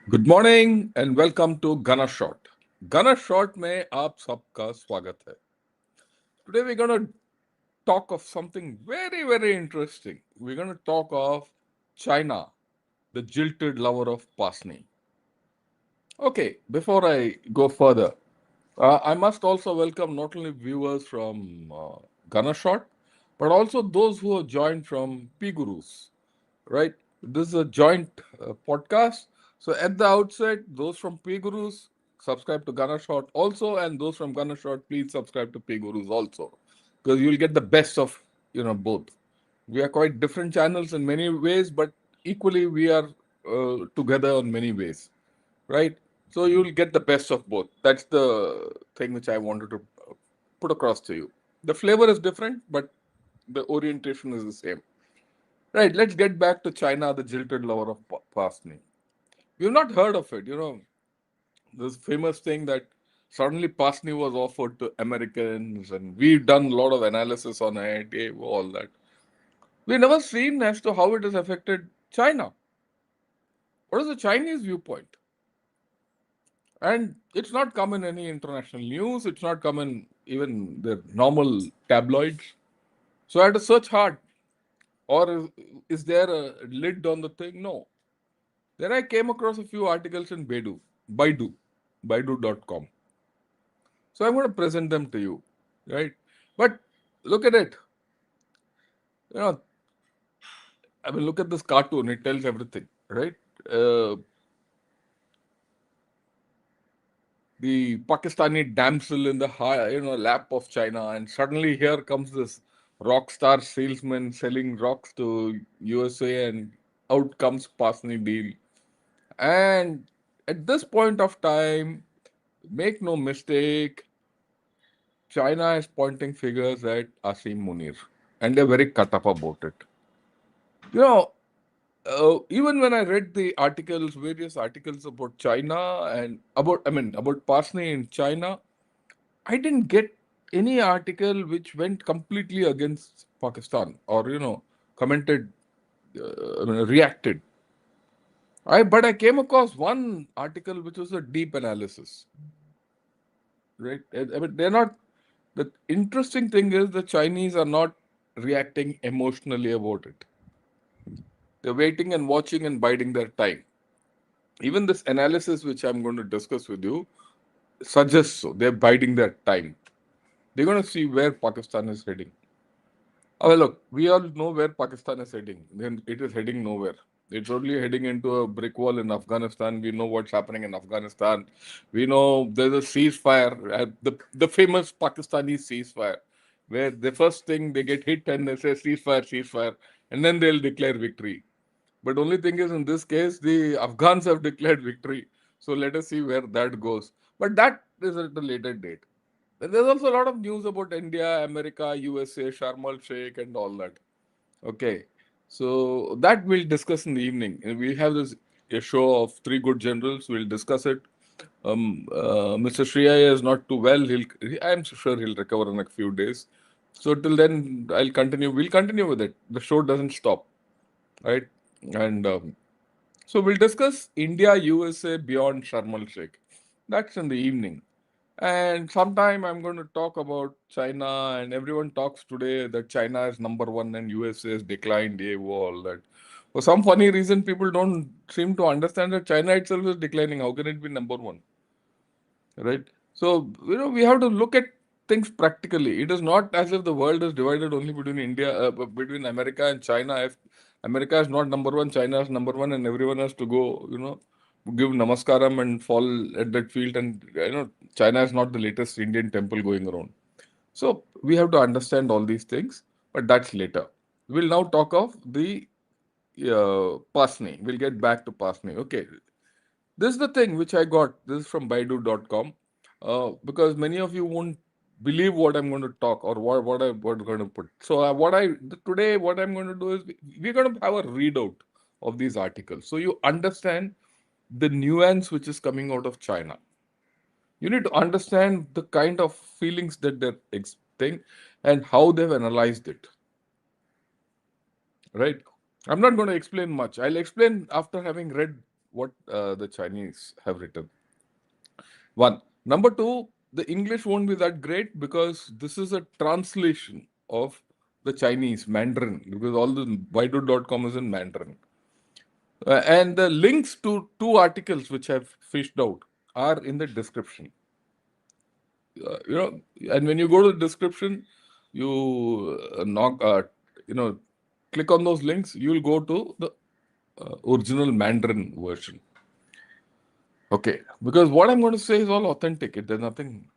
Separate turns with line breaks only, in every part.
Good morning and welcome to गना shot. गना shot में आप सबका स्वागत है। Today we're going to talk of something very interesting. We're going to talk of China, the jilted lover of Pasni. Okay, before I go further, I must also welcome not only viewers from Gana Shot, but also those who have joined from P Gurus, right? This is a joint podcast. So at the outset, those from P Gurus, subscribe to Gana Shot also, and those from Gana Shot, please subscribe to P Gurus also, because you'll get the best of both. We are quite different channels in many ways, but equally we are together in many ways, right? So you'll get the best of both. That's the thing which I wanted to put across to you. The flavor is different, but the orientation is the same. Right, let's get back to China, the jilted lover of Pasni. We've not heard of it, this famous thing that suddenly Pasni was offered to Americans, and we've done a lot of analysis on it, all that. We've never seen as to how it has affected China. What is the Chinese viewpoint? And it's not come in any international news, it's not come in even the normal tabloids. So I had to search hard. Or is there a lid on the thing? No. Then I came across a few articles in Baidu, Baidu.com. So I'm going to present them to you, right? But look at it. You know, I mean, look at this cartoon. It tells everything, right? Uh, the Pakistani damsel in the lap of China, and suddenly here comes this rock star salesman selling rocks to USA, and out comes Pasni deal. And at this point of time, make no mistake, China is pointing fingers at Asim Munir, and they're very cut up about it. You know, even when I read the articles, various articles about China and about Pasni in China, I didn't get any article which went completely against Pakistan or commented, reacted. But I came across one article which was a deep analysis, right? I mean, they're not. The interesting thing is the Chinese are not reacting emotionally about it. They're waiting and watching and biding their time. Even this analysis, which I'm going to discuss with you, suggests so. They're biding their time. They're going to see where Pakistan is heading. Oh, well, look, we all know where Pakistan is heading. Then it is heading nowhere. It's only heading into a brick wall in Afghanistan. We know what's happening in Afghanistan. We know there's a ceasefire, the famous Pakistani ceasefire, where the first thing they get hit and they say ceasefire, ceasefire, and then they'll declare victory. But only thing is, in this case, the Afghans have declared victory. So let us see where that goes. But that is at a later date. Then there's also a lot of news about India, America, USA, Sharm el Sheikh, and all that. Okay. So that we'll discuss in the evening. And we have this a show of three good generals. We'll discuss it. Mr. Sree is not too well. I'm sure he'll recover in a few days. So till then, I'll continue. We'll continue with it. The show doesn't stop, right? And so we'll discuss India, USA beyond Sharm el Sheikh. That's in the evening. And sometime I'm going to talk about China, and everyone talks today that China is number one and USA has declined, all that. For some funny reason, people don't seem to understand that China itself is declining. How can it be number one? Right? So, we have to look at things practically. It is not as if the world is divided only between between America and China. If America is not number one, China is number one, and everyone has to go, give namaskaram and fall at that field. And, China is not the latest Indian temple going around. So, we have to understand all these things, but that's later. We'll now talk of the Pasni. We'll get back to Pasni. Okay. This is the thing which I got. This is from Baidu.com. Because many of you won't believe what I'm going to talk or what I'm going to put. So today what I'm going to do is we're going to have a readout of these articles, so you understand the nuance which is coming out of China. You need to understand the kind of feelings that they're experiencing and how they've analyzed it. Right? I'm not going to explain much. I'll explain after having read what the Chinese have written. One. Number two, the English won't be that great because this is a translation of the Chinese Mandarin, because all the Baidu.com is in Mandarin. And the links to two articles which I've fished out are in the description. And when you go to the description, you click on those links, you'll go to the original Mandarin version. Okay, because what I'm going to say is all authentic. There's nothing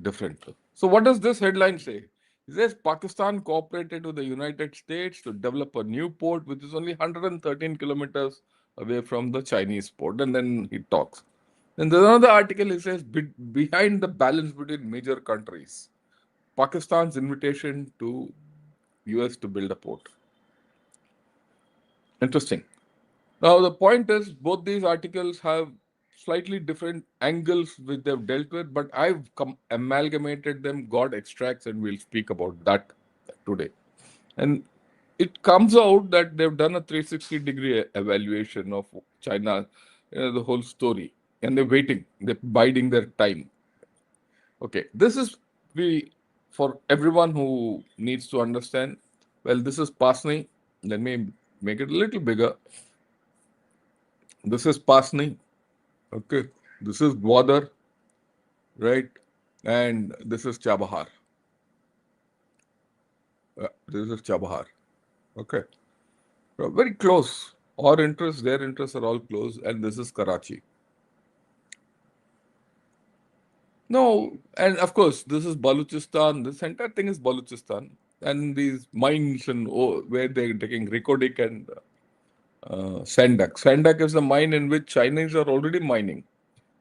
different. So, what does this headline say? It says Pakistan cooperated with the United States to develop a new port, which is only 113 kilometers away from the Chinese port. And then he talks. Then there's another article. He says behind the balance between major countries, Pakistan's invitation to US to build a port. Interesting. Now, the point is, both these articles have slightly different angles which they've dealt with, but I've amalgamated them, got extracts, and we'll speak about that today. And it comes out that they've done a 360-degree evaluation of China, the whole story, and they're waiting, they're biding their time. Okay, this is for everyone who needs to understand. Well, this is Pasni. Let me make it a little bigger. This is Pasni. Okay, this is Gwadar, right? And this is 𝗤𝗏𝗏. This is 𝗤𝗏𝗏. Okay, so very close. Our interests, their interests are all close. And this is Karachi. No, and of course, this is Balochistan. This entire thing is Balochistan. And these mines and where they're taking 𝗥𝗘𝗙𝗘𝗥𝗡 and Sandak. Sandak is the mine in which Chinese are already mining.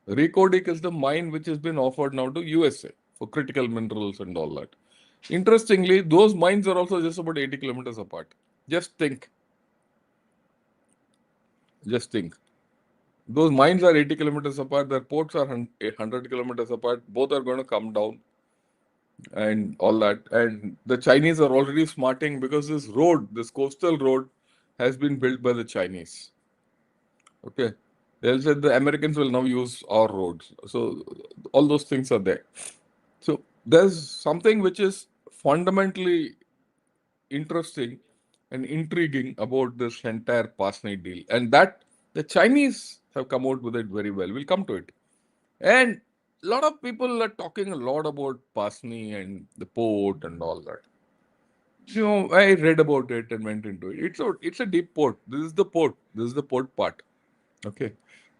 𝗥𝗘𝗙𝗘𝗥𝗡 is the mine which has been offered now to USA for critical minerals and all that. Interestingly, those mines are also just about 80 kilometers apart. Just think. Just think. Those mines are 80 kilometers apart. Their ports are 100 kilometers apart. Both are going to come down and all that. And the Chinese are already smarting because this road, this coastal road, has been built by the Chinese. Okay. They'll say the Americans will now use our roads. So all those things are there. So there's something which is fundamentally interesting and intriguing about this entire Pasni deal. And that the Chinese have come out with it very well. We'll come to it. And a lot of people are talking a lot about Pasni and the port and all that. I read about it and went into it. It's a deep port. This is the port. This is the port part. Okay.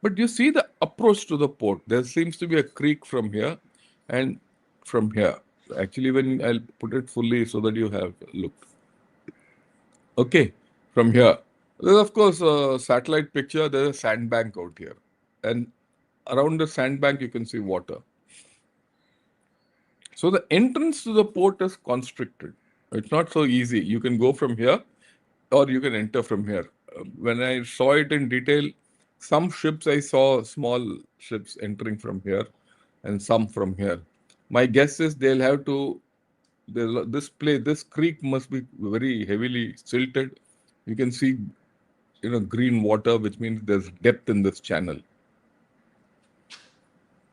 But you see the approach to the port. There seems to be a creek from here and from here. Actually, when I'll put it fully so that you have looked. Okay. From here. There's, of course, a satellite picture. There's a sandbank out here. And around the sandbank, you can see water. So the entrance to the port is constricted. It's not so easy. You can go from here or you can enter from here. When I saw it in detail, some ships I saw small ships entering from here and some from here. My guess is they'll have to, this creek must be very heavily silted. You can see, green water, which means there's depth in this channel.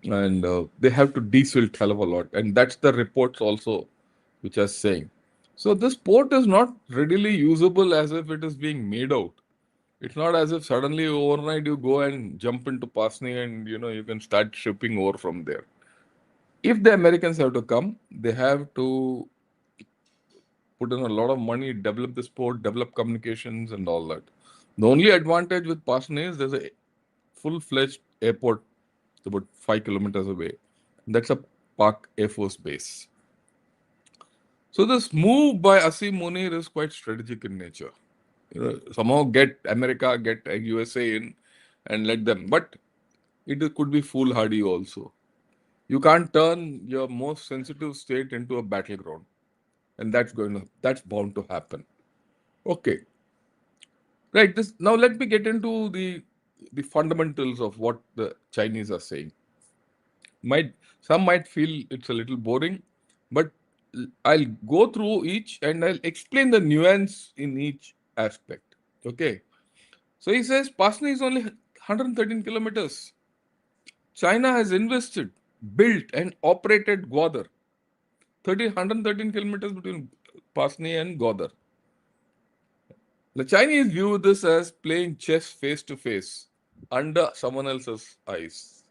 And they have to desilt hell of a lot. And that's the reports also which are saying. So this port is not readily usable as if it is being made out. It's not as if suddenly overnight you go and jump into Pasni and you can start shipping ore from there. If the Americans have to come, they have to put in a lot of money, develop this port, develop communications and all that. The only advantage with Pasni is there's a full-fledged airport about 5 kilometers away. That's a Pak Air Force base. So this move by 𝗓𝗓 Munir is quite strategic in nature. Somehow get America, get USA in and let them. But it could be foolhardy also. You can't turn your most sensitive state into a battleground. And that's bound to happen. Okay. Right. Now let me get into the fundamentals of what the Chinese are saying. Some might feel it's a little boring, but I'll go through each and I'll explain the nuance in each aspect. Okay. So he says Pasni is only 113 kilometers. China has invested, built, and operated Gwadar. 113 kilometers between Pasni and Gwadar. The Chinese view this as playing chess face to face under someone else's eyes.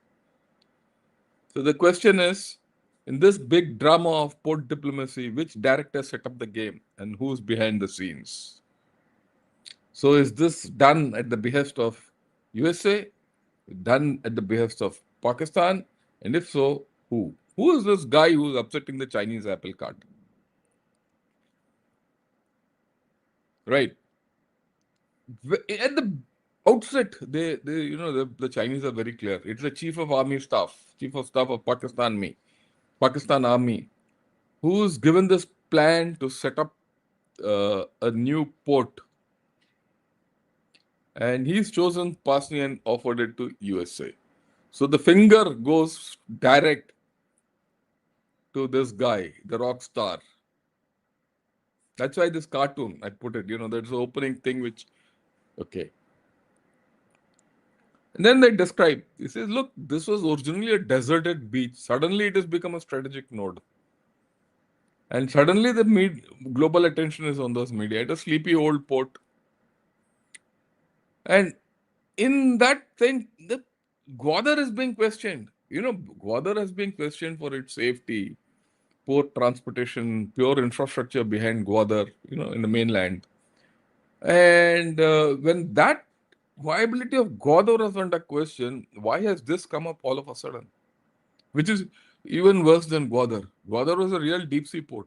So the question is, in this big drama of port diplomacy, which director set up the game and who's behind the scenes? So is this done at the behest of USA, done at the behest of Pakistan? And if so, who? Who is this guy who's upsetting the Chinese apple cart? Right. At the outset, the Chinese are very clear. It's the chief of army staff, chief of staff of Pakistan Army, who's given this plan to set up a new port, and he's chosen Pasni and offered it to USA. So the finger goes direct to this guy, the rock star. That's why this cartoon, I put it, that's the opening thing which, okay. And then they describe, he says, look, this was originally a deserted beach. Suddenly it has become a strategic node. And suddenly the global attention is on those media. It's a sleepy old port. And in that thing, the Gwadar is being questioned. Gwadar has been questioned for its safety, port transportation, pure infrastructure behind Gwadar, in the mainland. And when that viability of Gwadar was under question, why has this come up all of a sudden? Which is even worse than Gwadar. Gwadar was a real deep sea port.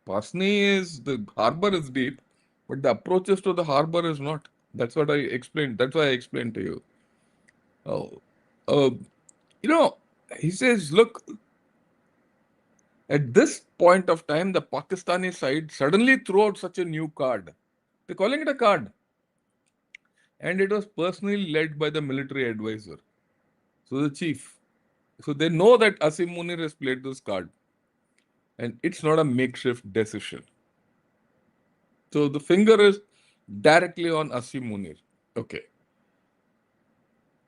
Pasni the harbor is deep, but the approaches to the harbor is not. That's what I explained. That's why I explained to you. Uh, he says, look, at this point of time, the Pakistani side suddenly threw out such a new card. They're calling it a card. And it was personally led by the military advisor. So the chief. So they know that Asim Munir has played this card. And it's not a makeshift decision. So the finger is directly on Asim Munir. Okay.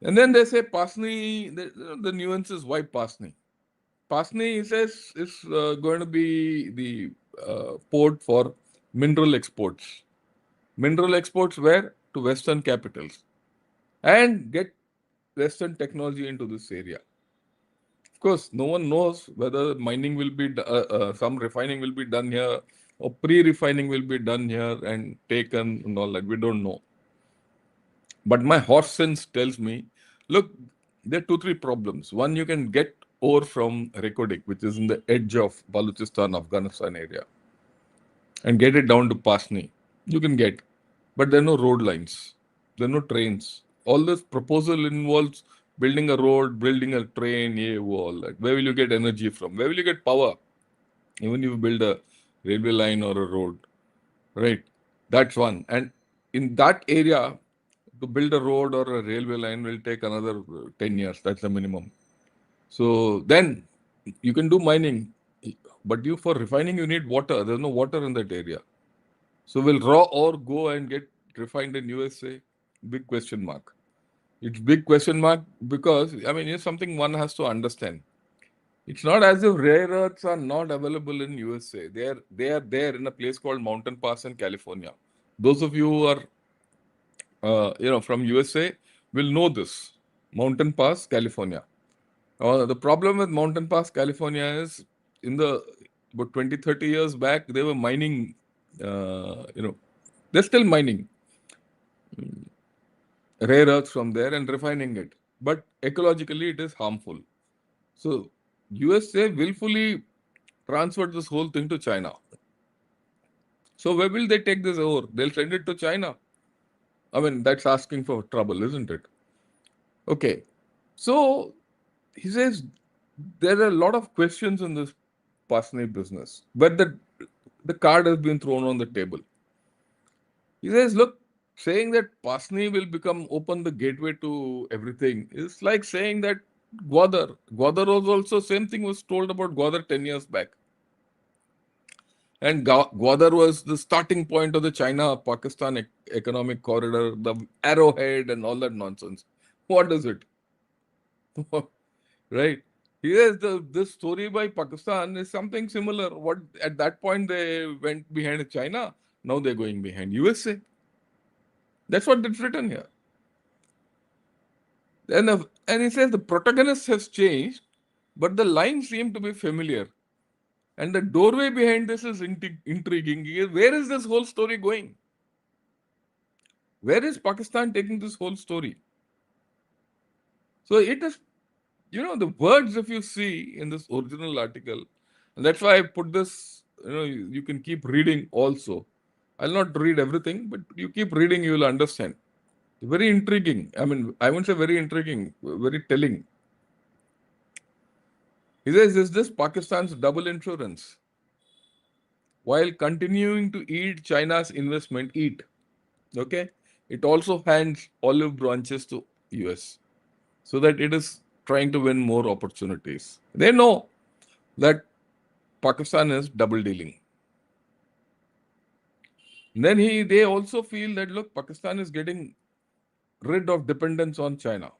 And then they say Pasni, the nuance is why Pasni. Pasni, he says, is going to be the port for mineral exports. Mineral exports where? To Western capitals. And get Western technology into this area. Of course, no one knows whether mining will be, some refining will be done here or pre-refining will be done here and taken and all that. We don't know. But my horse sense tells me, look, there are 2-3 problems. One, you can get ore from 𝗥𝗘𝗙𝗥𝗡𝗏, which is in the edge of Balochistan, Afghanistan area, and get it down to Pasni. You can get, but there are no road lines. There are no trains. All this proposal involves building a road, building a train, all that. Where will you get energy from? Where will you get power? Even if you build a railway line or a road, right? That's one. And in that area, to build a road or a railway line will take another 10 years. That's the minimum. So then you can do mining, but for refining, you need water. There's no water in that area. So will raw ore go and get refined in USA? Big question mark. It's big question mark because, it's something one has to understand. It's not as if rare earths are not available in USA. They are there in a place called Mountain Pass in California. Those of you who are from USA will know this. Mountain Pass, California. The problem with Mountain Pass, California is about 20, 30 years back, they were mining, they're still mining rare earths from there and refining it. But ecologically, it is harmful. So USA willfully transferred this whole thing to China. So where will they take this ore? They'll send it to China. That's asking for trouble, isn't it? Okay. So he says there are a lot of questions in this Pasni business, but the card has been thrown on the table. He says, look, saying that Pasni will open the gateway to everything is like saying that Gwadar was also, same thing was told about Gwadar 10 years back. And Gwadar was the starting point of the China-Pakistan economic corridor, the arrowhead and all that nonsense. What is it? Right? Here's this story by Pakistan is something similar. What at that point they went behind China, now they're going behind USA. That's what it's written here. And he says the protagonist has changed, but the lines seem to be familiar. And the doorway behind this is intriguing. Where is this whole story going? Where is Pakistan taking this whole story? So it is, the words, if you see in this original article, and that's why I put this, you can keep reading also. I'll not read everything, but you keep reading, you will understand. Very intriguing. I mean, I won't say very intriguing, very telling. He says, is this Pakistan's double insurance? While continuing to eat China's investment, okay, it also hands olive branches to US so that it is trying to win more opportunities. They know that Pakistan is double dealing. Then they also feel that, look, Pakistan is getting rid of dependence on China.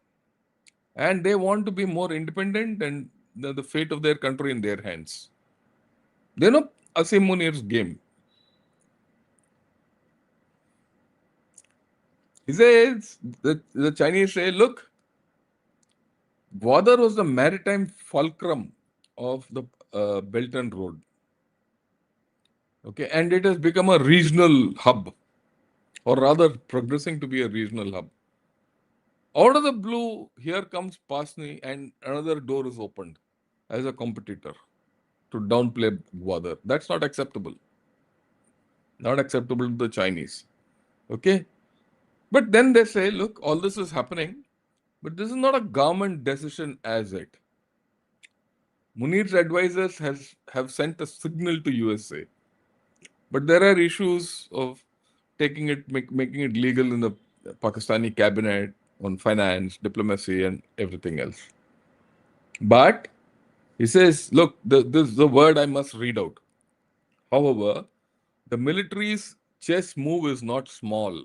And they want to be more independent and the fate of their country in their hands. They know Asim Munir's game. He says, the Chinese say, look, Gwadar was the maritime fulcrum of the Belt and Road. Okay, and it has become a regional hub, or rather progressing to be a regional hub. Out of the blue, here comes Pasni and another door is opened as a competitor to downplay Gwadar. That's not acceptable. Not acceptable to the Chinese. Okay? But then they say, look, all this is happening, but this is not a government decision as yet. Munir's advisors have sent a signal to USA. But there are issues of taking it, making it legal in the Pakistani cabinet on finance, diplomacy, and everything else. But he says, look, this is the word I must read out. However, the military's chess move is not small.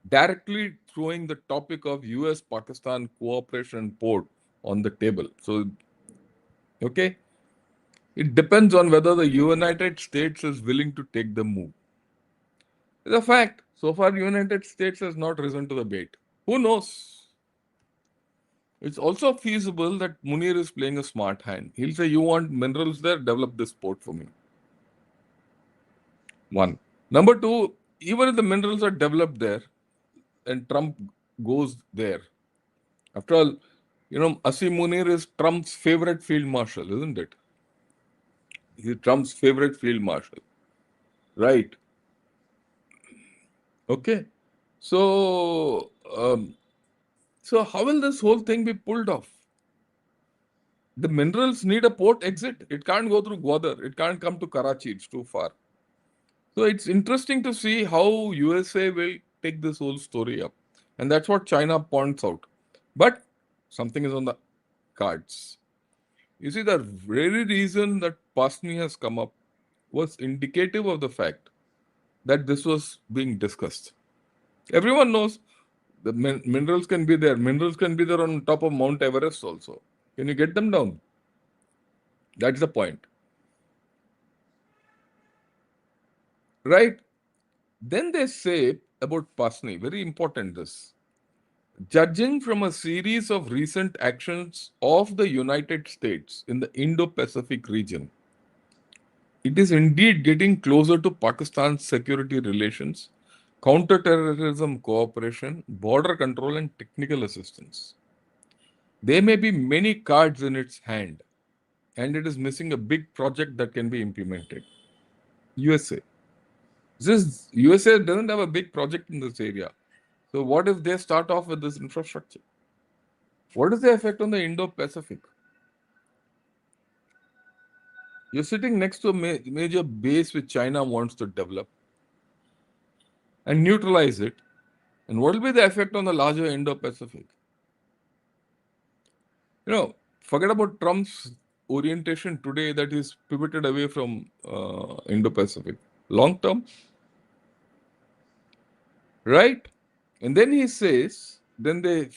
Directly throwing the topic of US-Pakistan cooperation port on the table. So, okay, it depends on whether the United States is willing to take the move. It's a fact. So far, United States has not risen to the bait. Who knows? It's also feasible that Munir is playing a smart hand. He'll say, you want minerals there, develop this port for me. One. Number two, even if the minerals are developed there and Trump goes there, after all, Asim Munir is Trump's favorite field marshal, isn't it? He's Trump's favorite field marshal. Right. Okay. So how will this whole thing be pulled off? The minerals need a port exit. It can't go through Gwadar. It can't come to Karachi. It's too far. So it's interesting to see how USA will take this whole story up. And that's what China points out. But something is on the cards. You see, the very reason that Pasni has come up was indicative of the fact that this was being discussed. Everyone knows the minerals can be there. Minerals can be there on top of Mount Everest also. Can you get them down? That's the point. Right? Then they say about Pasni, very important this. Judging from a series of recent actions of the United States in the Indo-Pacific region, it is indeed getting closer to Pakistan's security relations, counter-terrorism cooperation, border control, and technical assistance. There may be many cards in its hand, and it is missing a big project that can be implemented. USA. USA doesn't have a big project in this area. So what if they start off with this infrastructure? What is the effect on the Indo-Pacific? You're sitting next to a major base which China wants to develop and neutralize it. And what will be the effect on the larger Indo-Pacific? Forget about Trump's orientation today that is pivoted away from Indo-Pacific. Long term, right? And then he says, the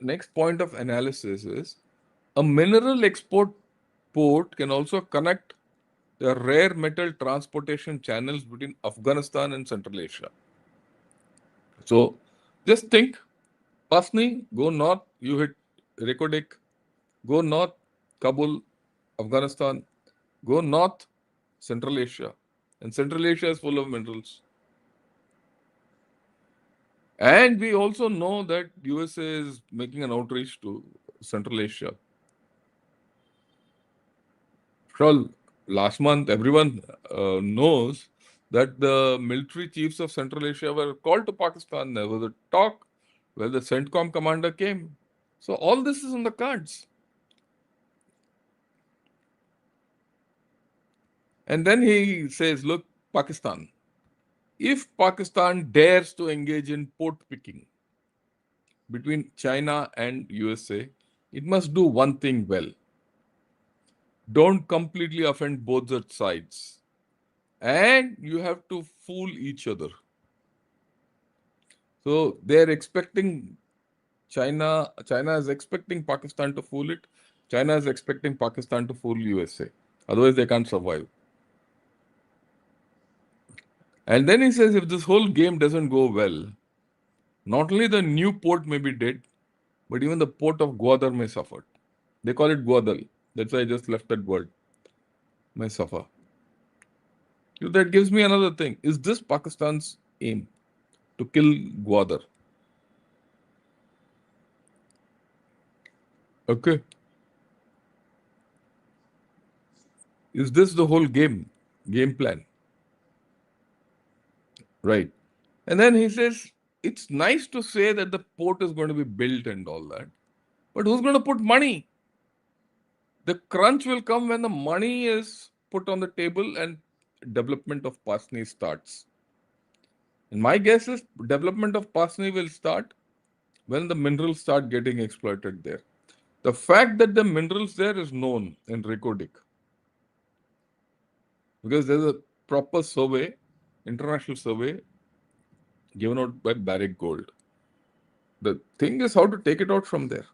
next point of analysis is a mineral export port can also connect the rare metal transportation channels between Afghanistan and Central Asia. So just think, Pasni, go north, you hit 𝗥𝗘𝗙𝗧𝗥𝗘𝗡𝗥𝗥, go north, Kabul, Afghanistan, go north, Central Asia. And Central Asia is full of minerals. And we also know that USA is making an outreach to Central Asia. Well, last month, everyone knows that the military chiefs of Central Asia were called to Pakistan. There was a talk where the CENTCOM commander came. So all this is on the cards. And then he says, look, Pakistan, if Pakistan dares to engage in port picking between China and USA, it must do one thing well. Don't completely offend both the sides. And you have to fool each other. So they're expecting China is expecting Pakistan to fool it. China is expecting Pakistan to fool USA. Otherwise, they can't survive. And then he says, if this whole game doesn't go well, not only the new port may be dead, but even the port of Gwadar may suffer. They call it Gwadar. That's why I just left that word. May suffer. So that gives me another thing. Is this Pakistan's aim? To kill Gwadar? Okay. Is this the whole game plan? Right. And then he says, it's nice to say that the port is going to be built and all that, but who's going to put money? The crunch will come when the money is put on the table and development of Pasni starts. And my guess is development of Pasni will start when the minerals start getting exploited there. The fact that the minerals there is known in 𝗥𝗘𝗙𝗥𝗡𝗥𝗥 because there's a proper survey, international survey given out by 𝗥𝗘𝗙𝗥𝗡𝗥𝗥. The thing is how to take it out from there.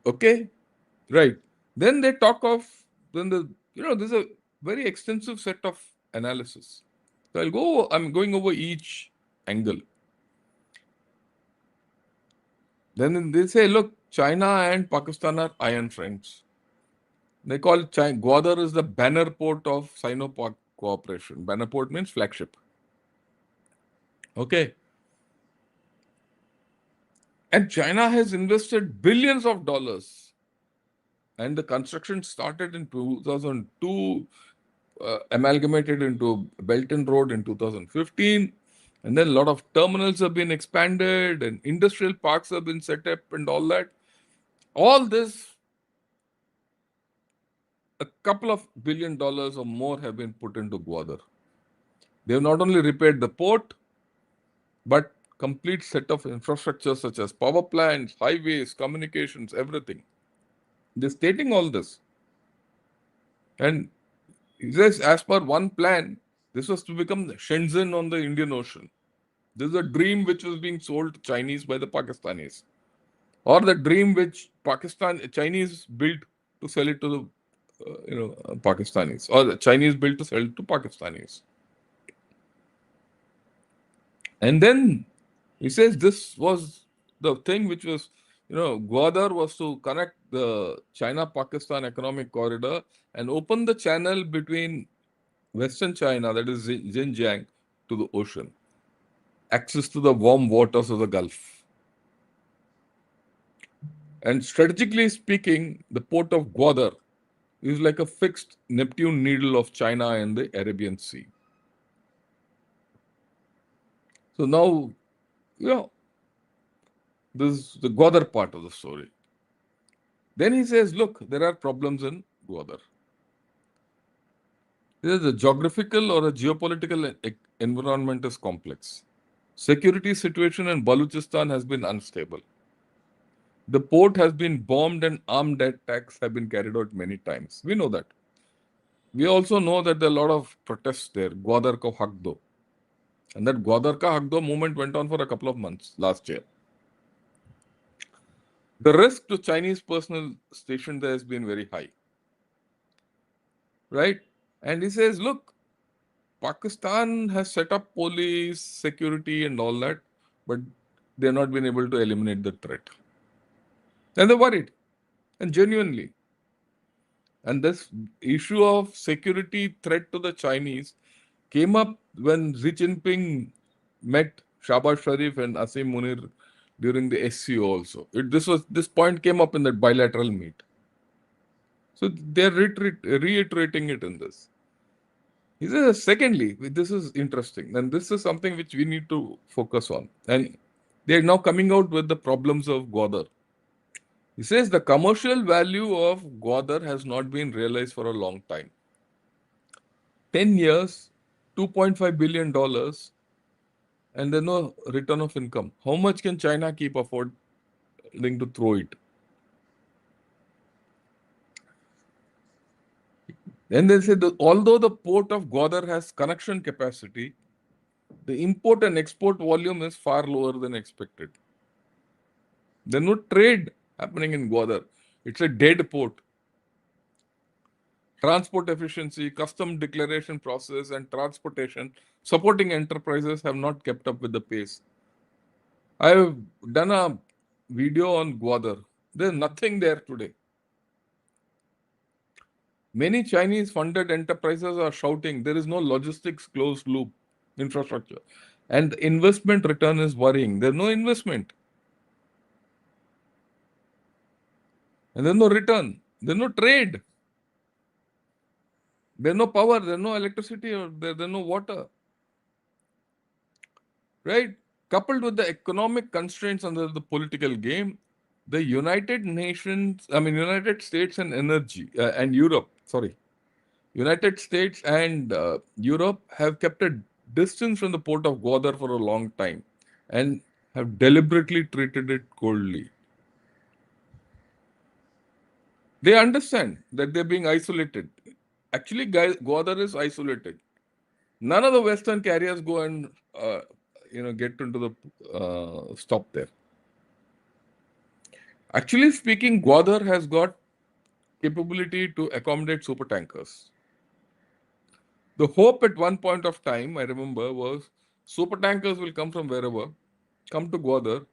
Okay, right. Then they talk of, there's a very extensive set of analysis. So I'm going over each angle. Then they say, look, China and Pakistan are iron friends. They call Gwadar is the banner port of Sino-Pak cooperation. Banner port means flagship. Okay. And China has invested billions of dollars. And the construction started in 2002, amalgamated into Belt and Road in 2015. And then a lot of terminals have been expanded and industrial parks have been set up and all that. All this, a couple of $1 billion or more have been put into Gwadar. They have not only repaired the port, but complete set of infrastructure such as power plants, highways, communications, everything. They're stating all this. And he says, as per one plan, this was to become Shenzhen on the Indian Ocean. This is a dream which was being sold to Chinese by the Pakistanis. Or the dream which Chinese built to sell it to the Pakistanis. Or the Chinese built to sell it to Pakistanis. And then he says this was the thing which was, Gwadar was to connect the China-Pakistan economic corridor and open the channel between Western China, that is Xinjiang, to the ocean. Access to the warm waters of the Gulf. And strategically speaking, the port of Gwadar is like a fixed Neptune needle of China in the Arabian Sea. So now, this is the Gwadar part of the story. Then he says, look, there are problems in Gwadar. The geographical or a geopolitical environment is complex. Security situation in Balochistan has been unstable. The port has been bombed and armed attacks have been carried out many times. We know that. We also know that there are a lot of protests there, Gwadar Ka Haq Do. And that Gwadar Ka Haq Do movement went on for a couple of months last year. The risk to Chinese personnel stationed there has been very high. Right? And he says, look, Pakistan has set up police, security, and all that, but they've not been able to eliminate the threat. And they're worried, and genuinely. And this issue of security threat to the Chinese came up when Xi Jinping met Shahbaz Sharif and Asim Munir during the SCO also. This point came up in that bilateral meet. So they're reiterating it in this. He says, secondly, this is interesting, and this is something which we need to focus on. And they're now coming out with the problems of Gwadar. He says the commercial value of Gwadar has not been realized for a long time. 10 years, $2.5 billion, and there's no return of income. How much can China keep affording to throw it? Then they say that although the port of Gwadar has connection capacity, the import and export volume is far lower than expected. There's no trade happening in Gwadar. It's a dead port. Transport efficiency, custom declaration process, and transportation supporting enterprises have not kept up with the pace. I have done a video on Gwadar. There's nothing there today. Many Chinese funded enterprises are shouting there is no logistics closed loop infrastructure. And the investment return is worrying. There's no investment. And there's no return. There's no trade. There's no power. There's no electricity. Or there's no water. Right? Coupled with the economic constraints under the political game, the United States and United States and Europe have kept a distance from the port of Gwadar for a long time and have deliberately treated it coldly. They understand that they're being isolated. Actually, Gwadar is isolated. None of the Western carriers go and get into the stop there. Actually speaking, Gwadar has got capability to accommodate super tankers. The hope at one point of time, I remember, was super tankers will come from wherever, come to Gwadar.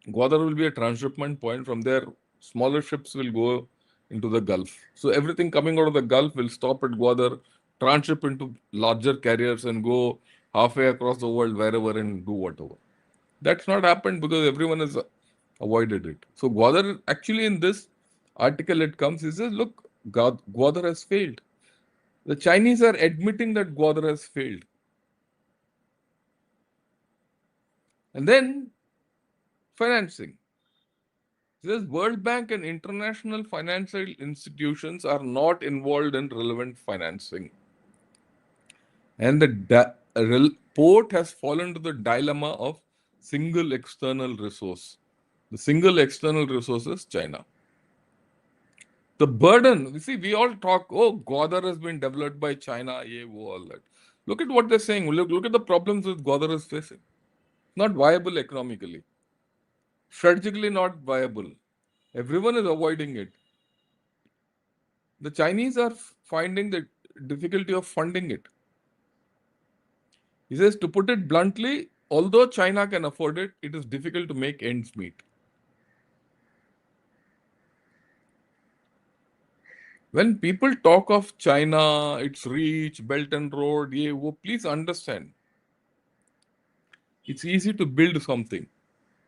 Gwadar will be a transshipment point. From there, smaller ships will go into the Gulf. So everything coming out of the Gulf will stop at Gwadar, transship into larger carriers and go halfway across the world wherever and do whatever. That's not happened because everyone has avoided it. So Gwadar, actually in this article it comes, he says, look, Gwadar has failed. The Chinese are admitting that Gwadar has failed. And then financing. He says World Bank and international financial institutions are not involved in relevant financing. And the port has fallen to the dilemma of single external resource. The single external resource is China. The burden, you see, we all talk, oh, Gwadar has been developed by China, all that. Look at what they're saying. Look at the problems that Gwadar is facing. Not viable economically. Strategically not viable. Everyone is avoiding it. The Chinese are finding the difficulty of funding it. He says, to put it bluntly, although China can afford it, it is difficult to make ends meet. When people talk of China, its reach, Belt and Road, please understand. It's easy to build something,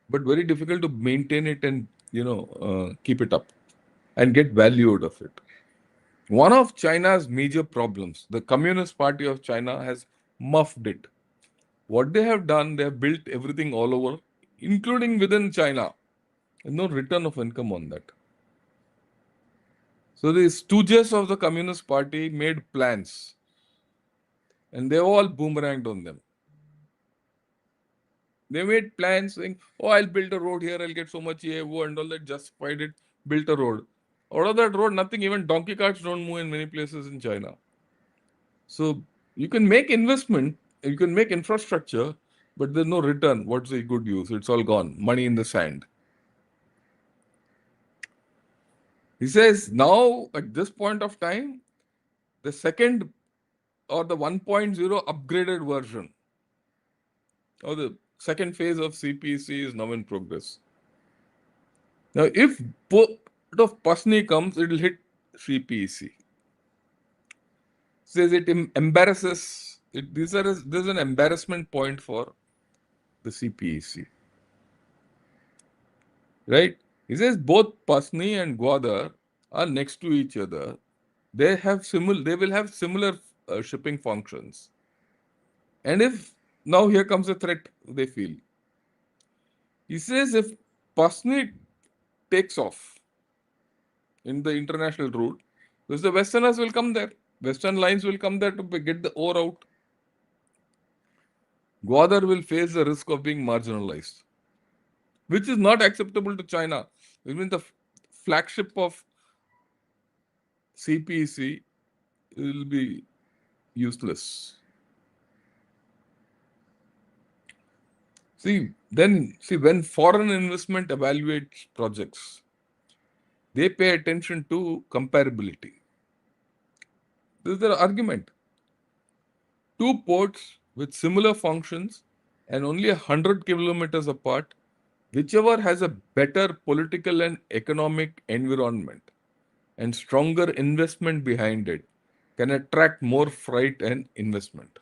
but very difficult to maintain it and keep it up and get value out of it. One of China's major problems, the Communist Party of China has muffed it. What they have done, they have built everything all over, including within China. There's no return of income on that. So the stooges of the Communist Party made plans, and they all boomeranged on them. They made plans saying, oh, I'll build a road here, I'll get so much EAO and all that, justified it, built a road. Out of that road, nothing, even donkey carts don't move in many places in China. So you can make investment, you can make infrastructure, but there's no return. What's the good use? It's all gone. Money in the sand. He says now, at this point of time, the second or the 1.0 upgraded version or the second phase of CPEC is now in progress. Now, if port of Pasni comes, it will hit CPEC. Says it embarrasses. This is an embarrassment point for the CPEC. Right? He says both Pasni and Gwadar are next to each other. They will have similar shipping functions. And if now here comes a threat they feel. He says if Pasni takes off in the international route, because the Westerners will come there. Western lines will come there to get the ore out. Gwadar will face the risk of being marginalized, which is not acceptable to China. Even the flagship of CPEC will be useless. See, when foreign investment evaluates projects, they pay attention to comparability. This is their argument. Two ports with similar functions and only 100 kilometers apart, whichever has a better political and economic environment and stronger investment behind it, can attract more freight and investment.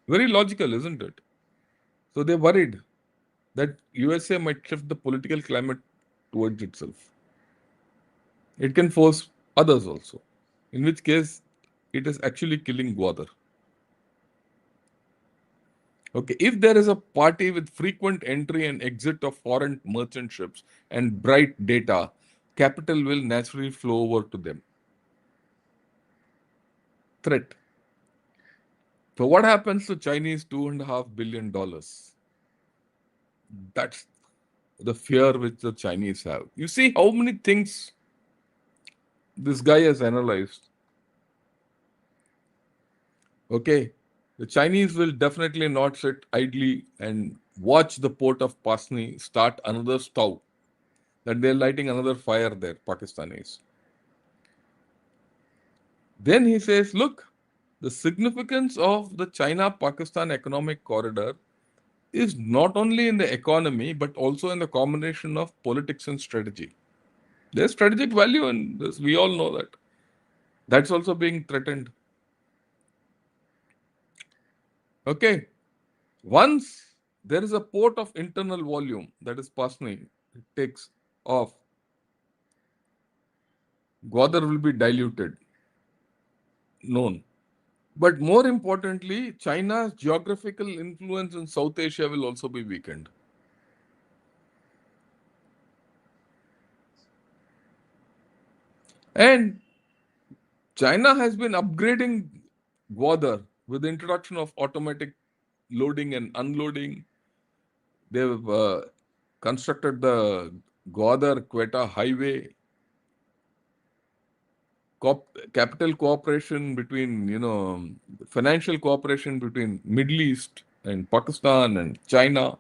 Very logical, isn't it? So they're worried that USA might shift the political climate towards itself. It can force others also, in which case it is actually killing Gwadar. Okay, if there is a party with frequent entry and exit of foreign merchant ships and bright data, capital will naturally flow over to them. Threat. So what happens to Chinese $2.5 billion? That's the fear which the Chinese have. You see how many things this guy has analyzed. Okay, the Chinese will definitely not sit idly and watch the port of Pasni start another stove, that they're lighting another fire there, Pakistanis. Then he says, look, the significance of the China-Pakistan economic corridor is not only in the economy, but also in the combination of politics and strategy. There's strategic value in this. We all know that. That's also being threatened. Okay. Once there is a port of internal volume, that is Pasni, it takes off, Gwadar will be diluted, known. But more importantly, China's geographical influence in South Asia will also be weakened. And China has been upgrading Gwadar with the introduction of automatic loading and unloading. They've constructed the 𝗥𝗘𝗙𝗪𝗏 highway, capital cooperation between, financial cooperation between Middle East and Pakistan and China.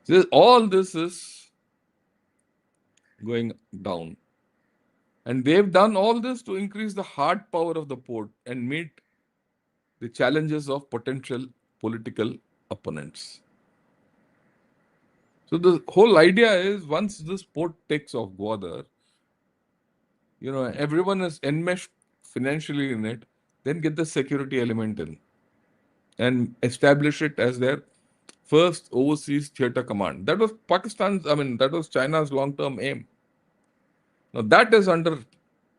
So all this is going down. And they've done all this to increase the hard power of the port and meet the challenges of potential political opponents. So the whole idea is once this port takes off, Gwadar, everyone is enmeshed financially in it, then get the security element in and establish it as their first overseas theater command. That was that was China's long-term aim. Now that is under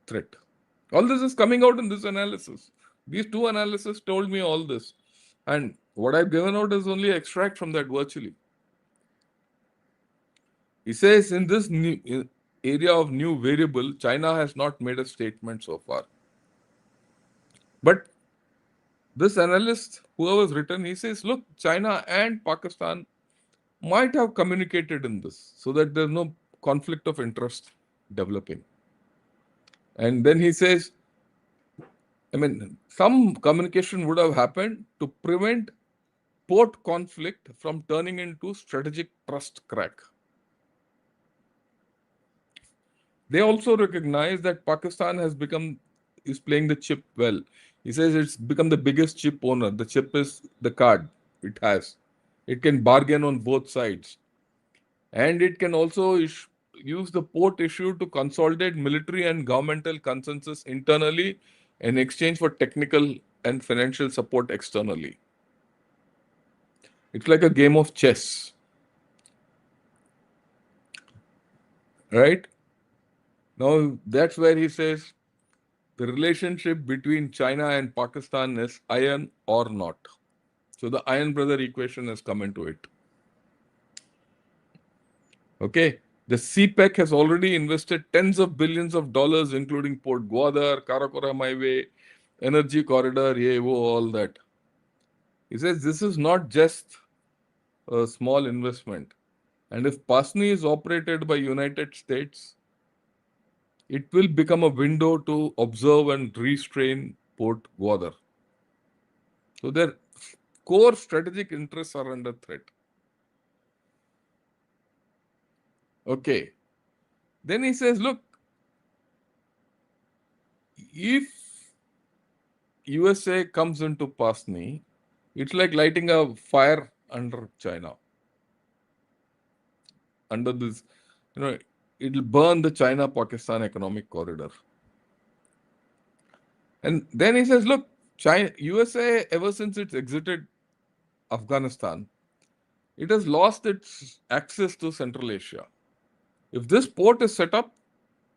threat. All this is coming out in this analysis. These two analyses told me all this. And what I've given out is only extract from that virtually. He says in this new area of new variable, China has not made a statement so far. But This analyst, whoever's written, he says, look, China and Pakistan might have communicated in this so that there's no conflict of interest developing. And then he says, some communication would have happened to prevent port conflict from turning into strategic trust crack. They also recognize that Pakistan is playing the chip well. He says it's become the biggest chip owner. The chip is the card it has. It can bargain on both sides. And it can also use the port issue to consolidate military and governmental consensus internally in exchange for technical and financial support externally. It's like a game of chess, right? Now, that's where he says the relationship between China and Pakistan is iron or not. So the iron brother equation has come into it. Okay. The CPEC has already invested tens of billions of dollars, including Port Gwadar, Karakoram Highway, Energy Corridor, all that. He says this is not just a small investment. And if Pasni is operated by United States, it will become a window to observe and restrain Port Gwadar. So their core strategic interests are under threat. Okay. Then he says, look, if USA comes into Pasni, it's like lighting a fire under China. Under this, it'll burn the China-Pakistan economic corridor. And then he says, look, USA, ever since it's exited Afghanistan, it has lost its access to Central Asia. If this port is set up,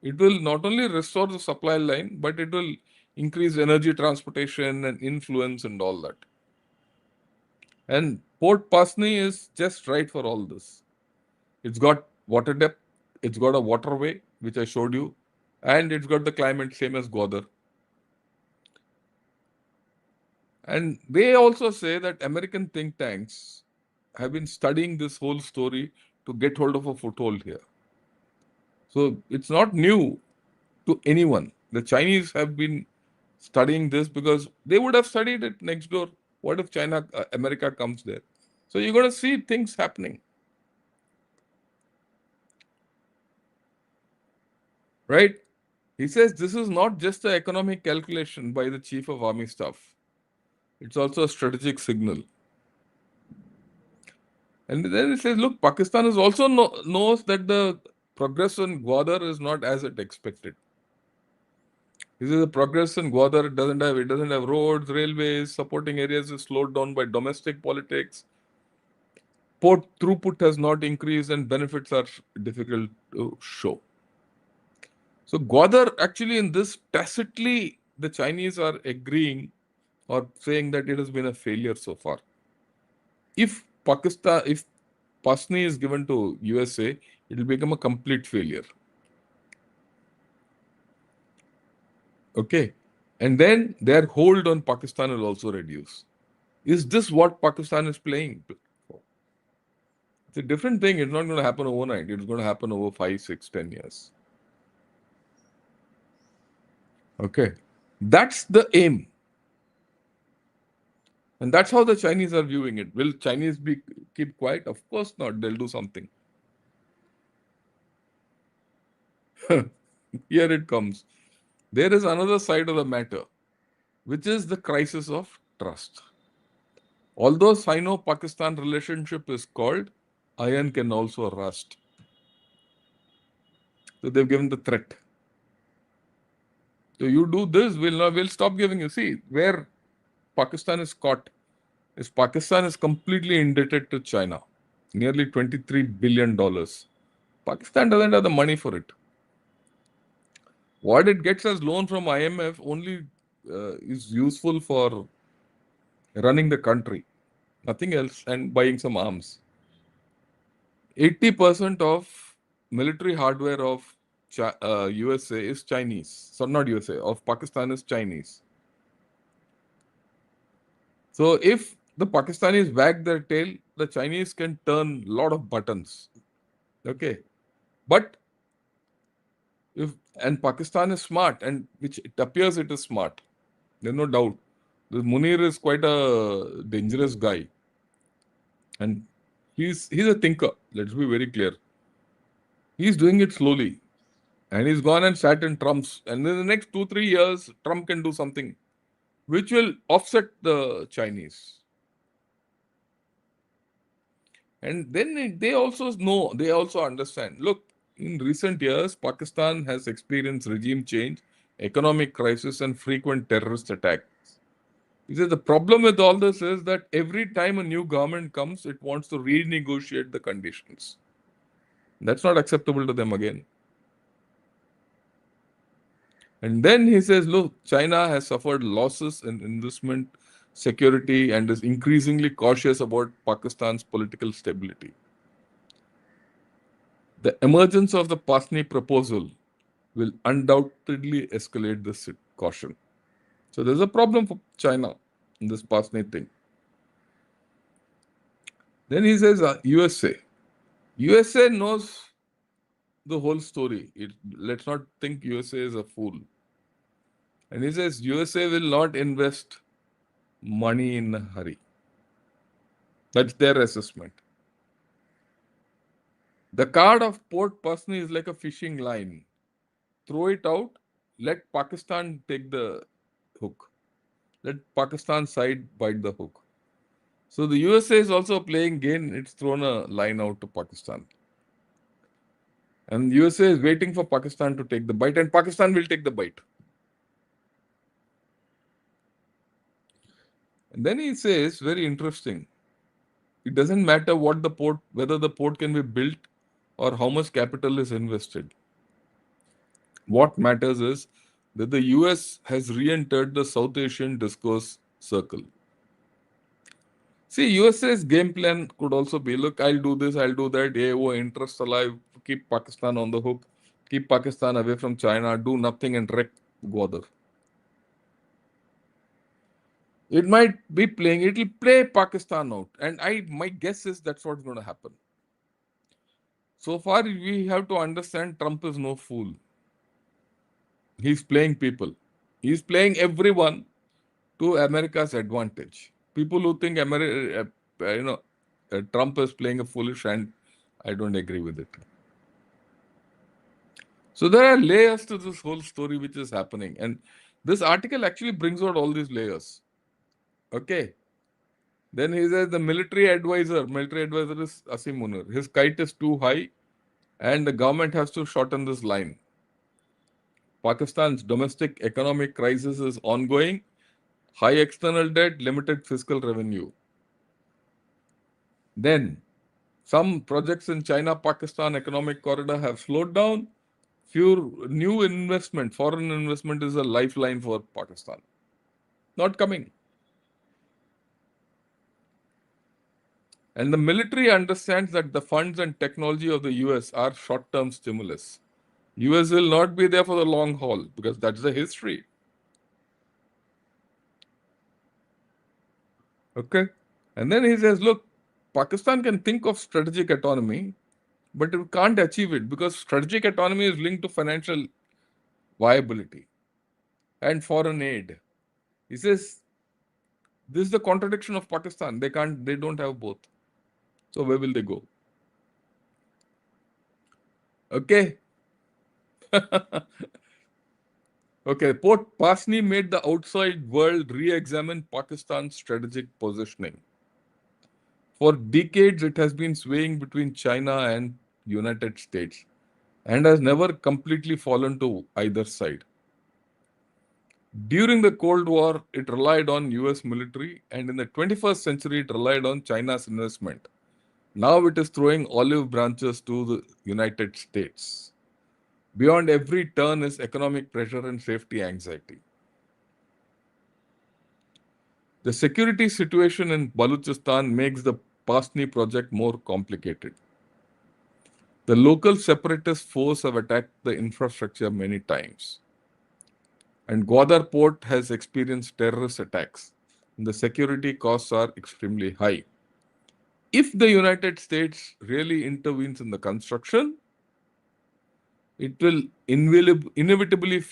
it will not only restore the supply line, but it will increase energy transportation and influence and all that. And Port Pasni is just right for all this. It's got water depth, it's got a waterway, which I showed you, and it's got the climate same as Gwadar. And they also say that American think tanks have been studying this whole story to get hold of a foothold here. So it's not new to anyone. The Chinese have been studying this because they would have studied it next door. What if America comes there? So you're going to see things happening. Right? He says this is not just an economic calculation by the Chief of Army Staff. It's also a strategic signal. And then he says, look, Pakistan is also knows that the progress in Gwadar is not as it expected. This is a progress in Gwadar. It doesn't have roads, railways, supporting areas is slowed down by domestic politics. Port throughput has not increased and benefits are difficult to show. So Gwadar, actually in this tacitly, the Chinese are agreeing or saying that it has been a failure so far. If Pasni is given to USA, it will become a complete failure. Okay. And then their hold on Pakistan will also reduce. Is this what Pakistan is playing for? It's a different thing. It's not going to happen overnight. It's going to happen over 5, 6, 10 years. Okay. That's the aim. And that's how the Chinese are viewing it. Will Chinese keep quiet? Of course not. They'll do something. Here it comes. There is another side of the matter, which is the crisis of trust. Although Sino-Pakistan relationship is called, iron can also rust. So they've given the threat. So you do this, we'll stop giving you. See, where Pakistan is caught is Pakistan is completely indebted to China. Nearly $23 billion. Pakistan doesn't have the money for it. What it gets as loan from IMF only is useful for running the country. Nothing else, and buying some arms. 80% of military hardware of USA is Chinese. So not USA, of Pakistan is Chinese. So if the Pakistanis wag their tail, the Chinese can turn a lot of buttons. Okay. But and Pakistan is smart, and which it appears it is smart. There's no doubt. This Munir is quite a dangerous guy. And he's a thinker. Let's be very clear. He's doing it slowly. And he's gone and sat in Trump's. And in the next 2-3 years, Trump can do something which will offset the Chinese. And then they also know, they also understand. Look, in recent years, Pakistan has experienced regime change, economic crisis, and frequent terrorist attacks. He says the problem with all this is that every time a new government comes, it wants to renegotiate the conditions. That's not acceptable to them again. And then he says, look, China has suffered losses in investment, security, and is increasingly cautious about Pakistan's political stability. The emergence of the Pasni proposal will undoubtedly escalate this caution. So there's a problem for China in this Pasni thing. Then he says, USA. USA knows the whole story. Let's not think USA is a fool. And he says USA will not invest money in a hurry. That's their assessment. The card of Port Pasni is like a fishing line. Throw it out, let Pakistan take the hook. Let Pakistan's side bite the hook. So the USA is also playing game. It's thrown a line out to Pakistan. And USA is waiting for Pakistan to take the bite, and Pakistan will take the bite. And then he says, very interesting, it doesn't matter what the port, whether the port can be built or how much capital is invested. What matters is that the US has re-entered the South Asian discourse circle. See, USA's game plan could also be, look, I'll do this, I'll do that, interest alive, keep Pakistan on the hook, keep Pakistan away from China, do nothing and wreck Gwadar. It might be playing, it will play Pakistan out. And my guess is that's what's going to happen. So far, we have to understand Trump is no fool. He's playing people. He's playing everyone to America's advantage. People who think Trump is playing a foolish hand, I don't agree with it. So there are layers to this whole story which is happening. And this article actually brings out all these layers. Okay. Then he says the military advisor is 𝗓𝗏 Munir. His kite is too high and the government has to shorten this line. Pakistan's domestic economic crisis is ongoing. High external debt, limited fiscal revenue. Then, some projects in China-Pakistan economic corridor have slowed down. Few new investment, foreign investment is a lifeline for Pakistan. Not coming. And the military understands that the funds and technology of the US are short-term stimulus. US will not be there for the long haul because that's the history. Okay. And then he says, look, Pakistan can think of strategic autonomy, but it can't achieve it because strategic autonomy is linked to financial viability and foreign aid. He says, this is the contradiction of Pakistan. They don't have both. So where will they go? Okay. Okay, Port Pasni made the outside world re-examine Pakistan's strategic positioning. For decades, it has been swaying between China and United States and has never completely fallen to either side. During the Cold War, it relied on US military, and in the 21st century, it relied on China's investment. Now it is throwing olive branches to the United States. Beyond every turn is economic pressure and safety anxiety. The security situation in Balochistan makes the Pasni project more complicated. The local separatist force have attacked the infrastructure many times. And Gwadar port has experienced terrorist attacks. The security costs are extremely high. If the United States really intervenes in the construction, it will inevitably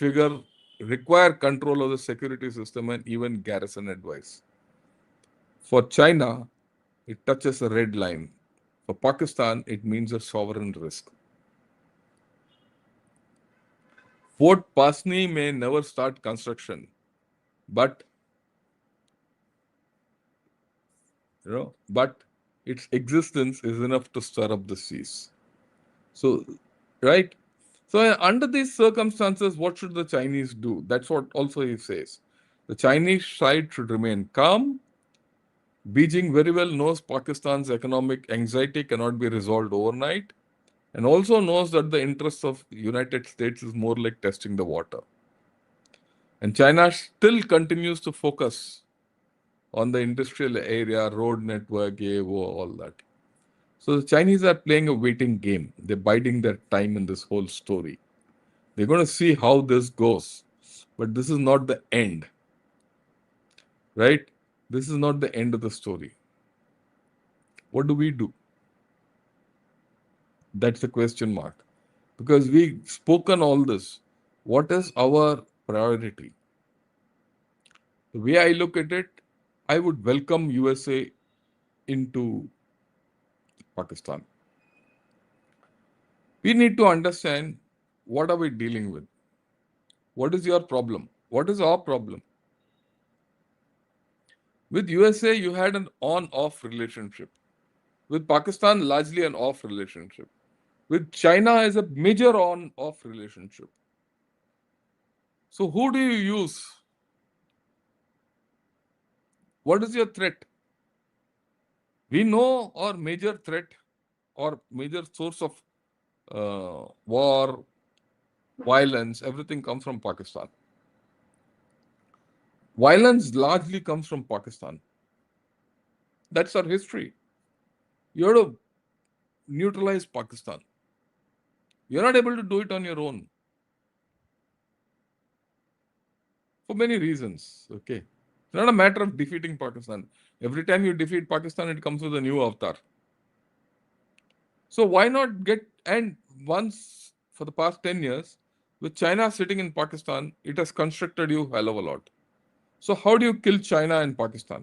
require control of the security system and even garrison advice. For China, it touches a red line. For Pakistan, it means a sovereign risk. Fort Pasni may never start construction, but but its existence is enough to stir up the seas. So, right? So, under these circumstances, what should the Chinese do? That's what also he says. The Chinese side should remain calm. Beijing very well knows Pakistan's economic anxiety cannot be resolved overnight, and also knows that the interests of the United States is more like testing the water. And China still continues to focus on the industrial area, road network, all that. So the Chinese are playing a waiting game. They're biding their time in this whole story. They're going to see how this goes. But this is not the end. Right? This is not the end of the story. What do we do? That's a question mark. Because we've spoken all this. What is our priority? The way I look at it, I would welcome USA into Pakistan. We need to understand what are we dealing with. What is your problem? What is our problem? With USA, you had an on-off relationship. With Pakistan, largely an off relationship. With China is a major on-off relationship. So who do you use? What is your threat? We know our major threat or major source of war, violence, everything comes from Pakistan. Violence largely comes from Pakistan. That's our history. You have to neutralize Pakistan. You're not able to do it on your own. For many reasons. Okay. It's not a matter of defeating Pakistan. Every time you defeat Pakistan, it comes with a new avatar. So why not and once for the past 10 years, with China sitting in Pakistan, it has constructed you hell of a lot. So how do you kill China and Pakistan?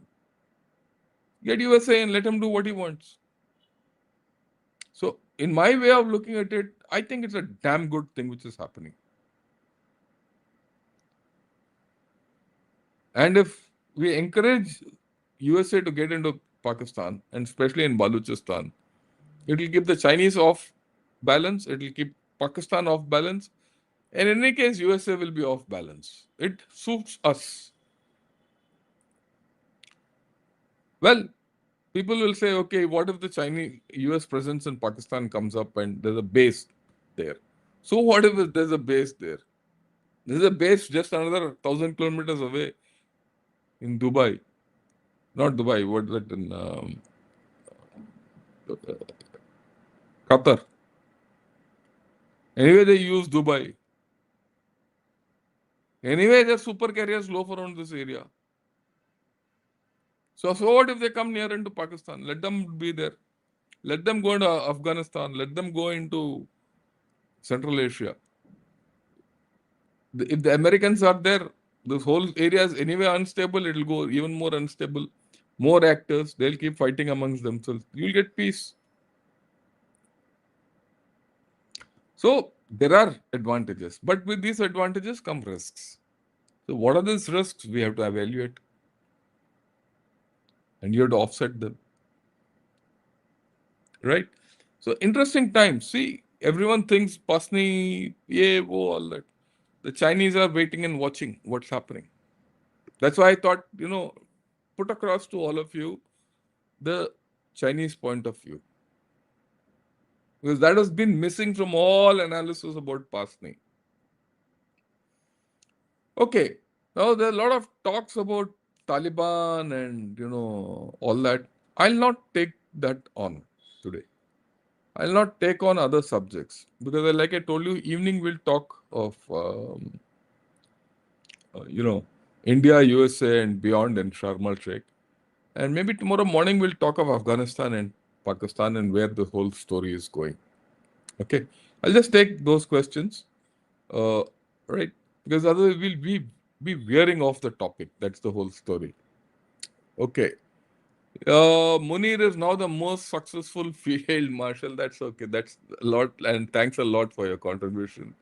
Get USA and let him do what he wants. So in my way of looking at it, I think it's a damn good thing which is happening. And if we encourage USA to get into Pakistan, and especially in Balochistan, it will keep the Chinese off balance, it will keep Pakistan off balance, and in any case, USA will be off balance. It suits us. Well, people will say, okay, what if the US presence in Pakistan comes up and there's a base there? So what if there's a base there? There's a base just another 1,000 kilometers away in Dubai. Not Dubai, what is that in Qatar. Anyway, they use Dubai. Anyway, their super carriers loaf around this area. So what if they come near into Pakistan? Let them be there. Let them go into Afghanistan. Let them go into Central Asia. If the Americans are there, this whole area is anyway unstable. It will go even more unstable. More actors. They'll keep fighting amongst themselves. You'll get peace. So there are advantages. But with these advantages come risks. So what are these risks? We have to evaluate. And you have to offset them. Right? So interesting times. See, everyone thinks Pasni, all that. The Chinese are waiting and watching what's happening. That's why I thought, put across to all of you the Chinese point of view. Because that has been missing from all analysis about Pasni. Okay. Now there are a lot of talks about Taliban and, all that. I'll not take that on today. I'll not take on other subjects because, like I told you, evening we'll talk of, India, USA, and beyond in Sharm el Sheikh. And maybe tomorrow morning we'll talk of Afghanistan and Pakistan and where the whole story is going. Okay. I'll just take those questions. Uh, right. Because otherwise we'll be veering off the topic. That's the whole story. Okay. Munir is now the most successful field marshal. That's okay. That's a lot. And thanks a lot for your contribution.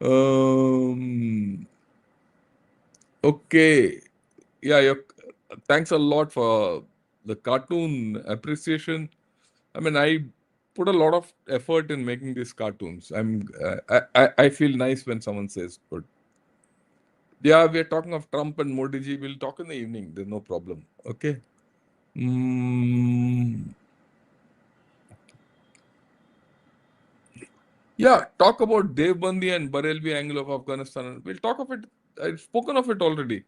Um, okay. Yeah, thanks a lot for the cartoon appreciation. I mean, I put a lot of effort in making these cartoons. I feel nice when someone says good. Yeah, we are talking of Trump and Modi ji. We'll talk in the evening. There's no problem. Okay. Mm, yeah, talk about Devbandi and Barelvi angle of Afghanistan. We'll talk of it. I've spoken of it already.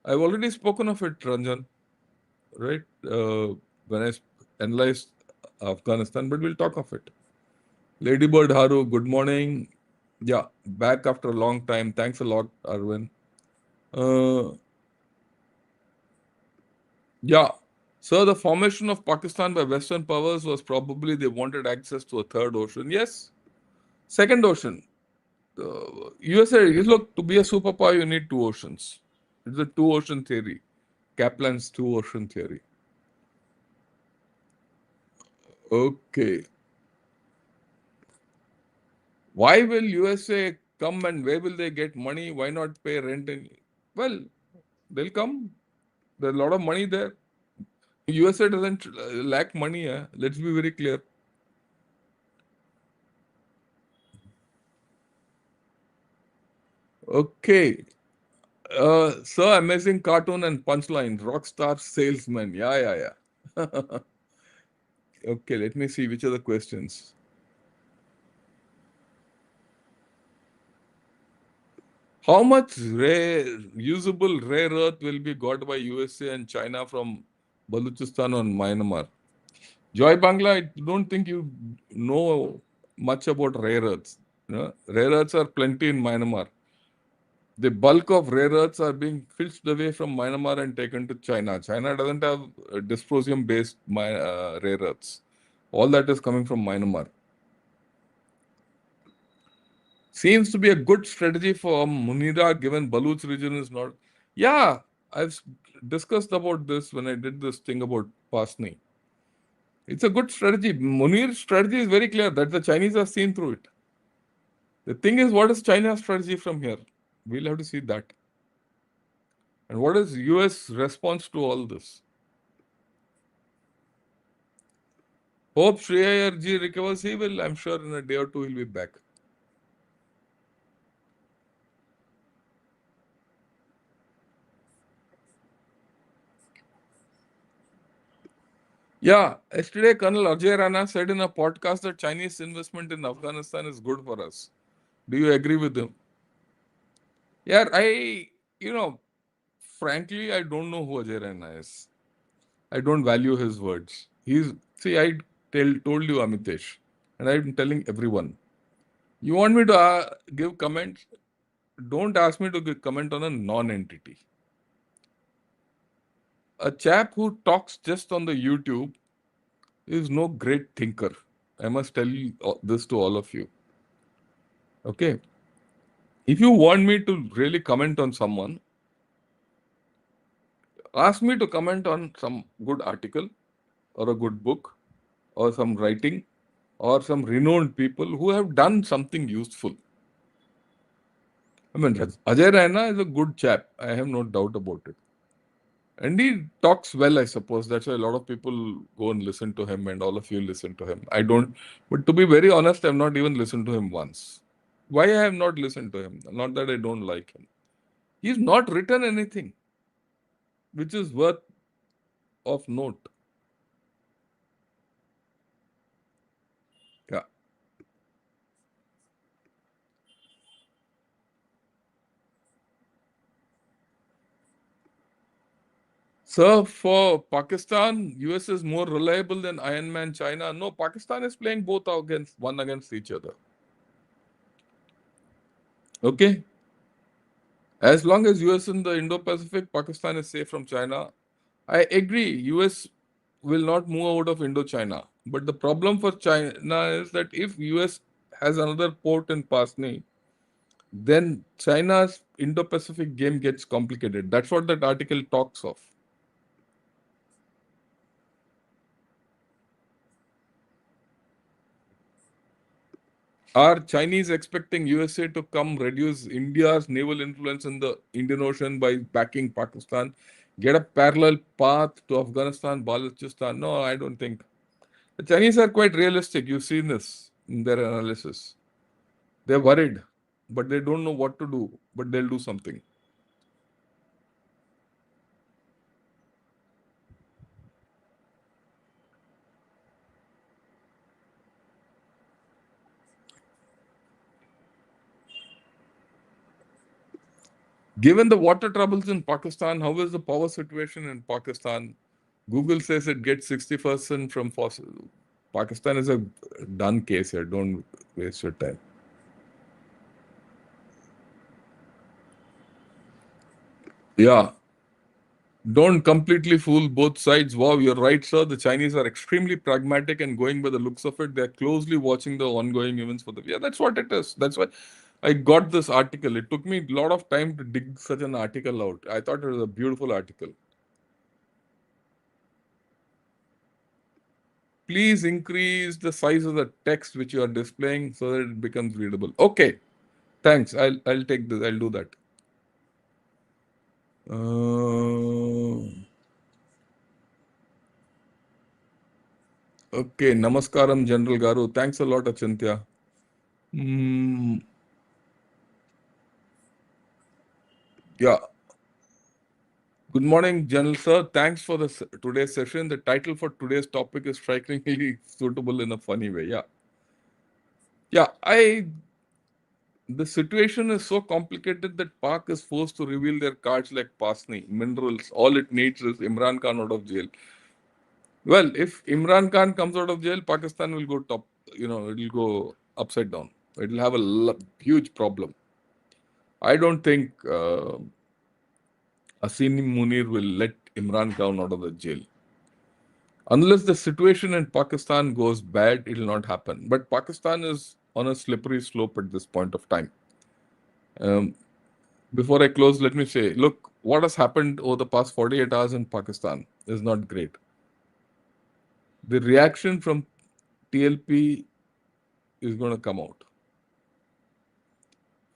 I've already spoken of it, Ranjan, right? When I analyzed Afghanistan, but we'll talk of it. Ladybird Haru, good morning. Yeah, back after a long time. Thanks a lot, Arvind. Uh, yeah. So the formation of Pakistan by Western powers was probably they wanted access to a third ocean. Yes. Second ocean. The USA, look, to be a superpower, you need two oceans. It's a two ocean theory. Kaplan's two ocean theory. Okay. Why will USA come and where will they get money? Why not pay rent? Well, they'll come. There's a lot of money there. USA doesn't lack money. Let's be very clear. Okay. So amazing cartoon and punchline. Rockstar salesman. Yeah. Okay, let me see which are the questions. How much usable rare earth will be got by USA and China from Baluchistan or Myanmar? Joy Bangla, I don't think you know much about rare earths. Rare earths are plenty in Myanmar. The bulk of rare earths are being filched away from Myanmar and taken to China. China doesn't have dysprosium-based rare earths. All that is coming from Myanmar. Seems to be a good strategy for Munira, given Baluch region is not. Yeah, I've discussed about this when I did this thing about Pasni. It's a good strategy. Munir's strategy is very clear that the Chinese have seen through it. The thing is, what is China's strategy from here? We'll have to see that. And what is US response to all this? Hope 𝗟𝗏 recovers. He will, I'm sure in a day or two he'll be back. Yeah, yesterday Colonel Ajay Rana said in a podcast that Chinese investment in Afghanistan is good for us. Do you agree with him? Yeah, frankly, I don't know who Ajay Rana is. I don't value his words. Told you, Amitesh, and I'm telling everyone. You want me to give comments? Don't ask me to give comment on a non-entity. A chap who talks just on the YouTube is no great thinker. I must tell you this to all of you. Okay. If you want me to really comment on someone, ask me to comment on some good article or a good book or some writing or some renowned people who have done something useful. I mean, Ajay Raina is a good chap. I have no doubt about it. And he talks well, I suppose. That's why a lot of people go and listen to him, and all of you listen to him. I don't, but to be very honest, I've not even listened to him once. Why I have not listened to him? Not that I don't like him. He's not written anything which is worth of note. Yeah. So for Pakistan, US is more reliable than Iron Man China. No, Pakistan is playing both against each other. Okay. As long as US in the Indo-Pacific, Pakistan is safe from China. I agree, US will not move out of Indochina. But the problem for China is that if US has another port in Pasni, then China's Indo-Pacific game gets complicated. That's what that article talks of. Are Chinese expecting USA to come reduce India's naval influence in the Indian Ocean by backing Pakistan, get a parallel path to Afghanistan, Balochistan? No, I don't think. The Chinese are quite realistic. You've seen this in their analysis. They're worried, but they don't know what to do, but they'll do something. Given the water troubles in Pakistan, how is the power situation in Pakistan? Google says it gets 60% from fossil. Pakistan is a done case here. Don't waste your time. Yeah. Don't completely fool both sides. Wow, you're right, sir. The Chinese are extremely pragmatic and going by the looks of it. They're closely watching the ongoing events for the. Yeah, that's what it is. That's why I got this article. It took me a lot of time to dig such an article out. I thought it was a beautiful article. Please increase the size of the text which you are displaying so that it becomes readable. Okay, thanks. I'll take this. I'll do that. Okay, Namaskaram, General Garu. Thanks a lot, Achintya. Yeah. Good morning, General Sir. Thanks for this today's session. The title for today's topic is strikingly suitable in a funny way. Yeah. Yeah. The situation is so complicated that Pak is forced to reveal their cards like Pasni, minerals. All it needs is Imran Khan out of jail. Well, if Imran Khan comes out of jail, Pakistan will go top, it'll go upside down. It'll have a huge problem. I don't think Asini Munir will let Imran Khan out of the jail. Unless the situation in Pakistan goes bad, it will not happen. But Pakistan is on a slippery slope at this point of time. Before I close, let me say, look, what has happened over the past 48 hours in Pakistan is not great. The reaction from TLP is going to come out.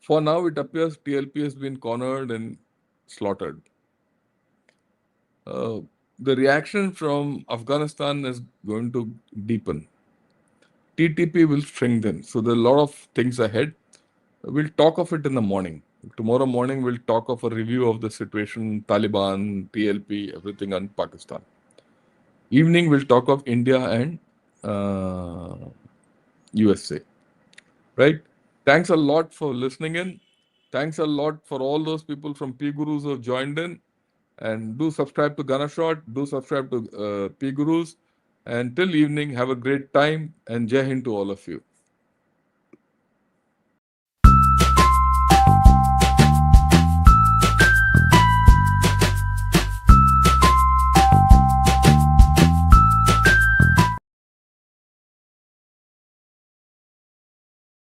For now, it appears TLP has been cornered and slaughtered. The reaction from Afghanistan is going to deepen. TTP will strengthen. So there are a lot of things ahead. We'll talk of it in the morning. Tomorrow morning, we'll talk of a review of the situation, Taliban, TLP, everything on Pakistan. Evening, we'll talk of India and USA. Right? Thanks a lot for listening in. Thanks a lot for all those people from P Gurus who have joined in. And do subscribe to Ganashot. Do subscribe to P Gurus. And till evening, have a great time and Jai Hind to all of you.